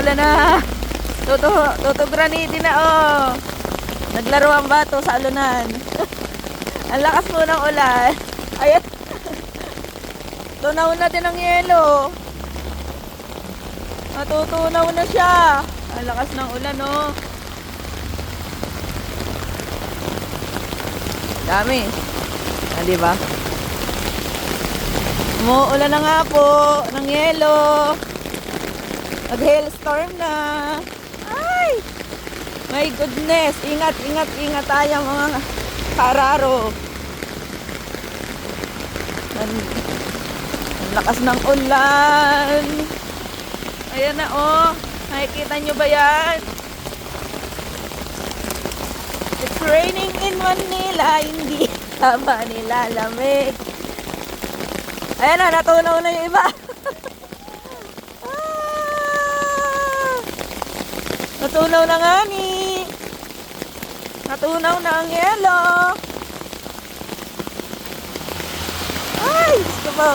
Umuulan na. Toto granite na oh. Naglaro ang bato sa alunan. Ang lakas mo ng ulan. Ayan. Tunaw na din ang yelo. Natutunaw na siya. Ang lakas ng ulan oh. Dami. Ah, di ba? Umuulan na nga po ng yelo. Nag-hailstorm na. Ay! My goodness. Ingat, ingat, ingat tayo mga kararo. Ang lakas ng ulan. Ayan na oh. Nakikita nyo ba yan? It's raining in Manila. Hindi tama nilalamig. Ayan na, natunaw na yung iba. Natunaw na nga ni. Natunaw na ang yelo. Ay, gusto po.